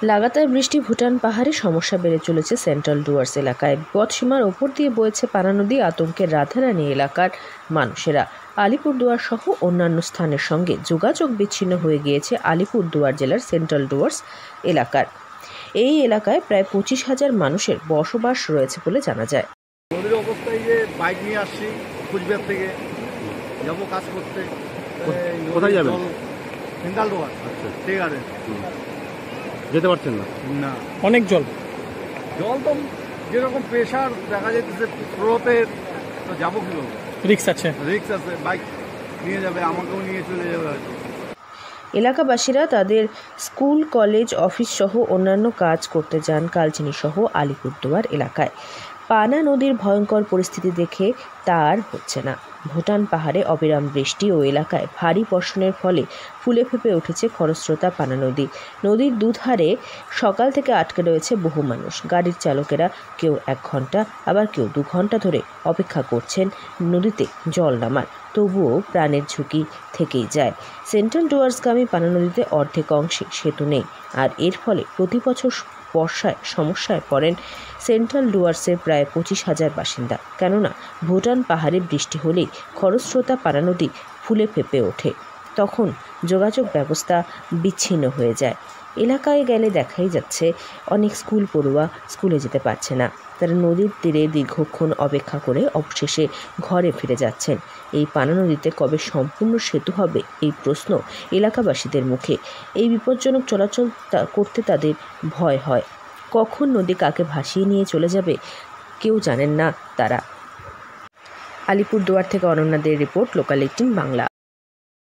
লাগাতার বৃষ্টি ভুটান পাহাড়ে সমস্যা বেড়ে চলেছে সেন্ট্রাল ডুয়ার্স এলাকায়। বিপদসীমার ওপর দিয়ে বয়েছে পানা নদী। আতঙ্কের রাধারানি এলাকার মানুষেরা। আলিপুরদুয়ার সহ অন্যান্য স্থানের সঙ্গে যোগাযোগ বিচ্ছিন্ন হয়ে গিয়েছে আলিপুরদুয়ার জেলার সেন্ট্রাল ডুয়ার্স এলাকার। এই এলাকায় প্রায় 25,000 মানুষের বসবাস রয়েছে বলে জানা যায়। নদীর অবস্থায় যে বাইক নিয়ে আসছি কুচবিহার থেকে যাবো কাজ করতে। কোথায় যাবেন? সেন্ট্রাল ডুয়ার্স। আচ্ছা, ঠিক আছে, যেতে পারছেন না? না, অনেক জল তো যেরকম প্রেশার দেখা যাচ্ছে স্রোতের, তো যাবো কীভাবে? রিক্স আছে। রিক্স আছে, বাইক নিয়ে যাবে, আমাকেও নিয়ে চলে যাবে হয়তো। এলাকাবাসীরা তাদের স্কুল, কলেজ, অফিস সহ অন্যান্য কাজ করতে যান কালচিনি সহ আলিপুরদুয়ার এলাকায়। পানা নদীর ভয়ঙ্কর পরিস্থিতি দেখে তার হচ্ছে না। ভুটান পাহাড়ে অবিরাম বৃষ্টি ও এলাকায় ভারী বর্ষণের ফলে ফুলে ফেঁপে উঠেছে খরস্রোতা পানা নদী। নদীর দুধারে সকাল থেকে আটকে রয়েছে বহু মানুষ। গাড়ির চালকেরা কেউ 1 ঘন্টা, আবার কেউ 2 ঘন্টা ধরে অপেক্ষা করছেন নদীতে জল নামার। তবুও প্রাণের ঝুঁকি থেকেই যায়। সেন্ট্রাল ডুয়ার্সগামী পানা নদীতে অর্ধেক অংশে সেতু নেই, আর এর ফলে প্রতি বছর বর্ষায় সমস্যায় পড়েন সেন্ট্রাল ডুয়ার্সের প্রায় 25,000 বাসিন্দা। কেননা ভুটান পাহাড়ে বৃষ্টি হলেই খরস্রোতা পানা নদী ফুলে ফেঁপে ওঠে। তখন যোগাযোগ ব্যবস্থা বিচ্ছিন্ন হয়ে যায়। এলাকায় গেলে দেখাই যাচ্ছে অনেক স্কুল পড়ুয়া স্কুলে যেতে পারছে না। তারা নদীর তীরে দীর্ঘক্ষণ অপেক্ষা করে অবশেষে ঘরে ফিরে যাচ্ছেন। এই পানা নদীতে কবে সম্পূর্ণ সেতু হবে, এই প্রশ্ন এলাকাবাসীদের মুখে। এই বিপজ্জনক চলাচল করতে তাদের ভয় হয়। কখন নদী কাকে ভাসিয়ে নিয়ে চলে যাবে কেউ জানেন না তারা। আলিপুরদুয়ার থেকে অনন্যা দের রিপোর্ট, লোকাল 18 বাংলা।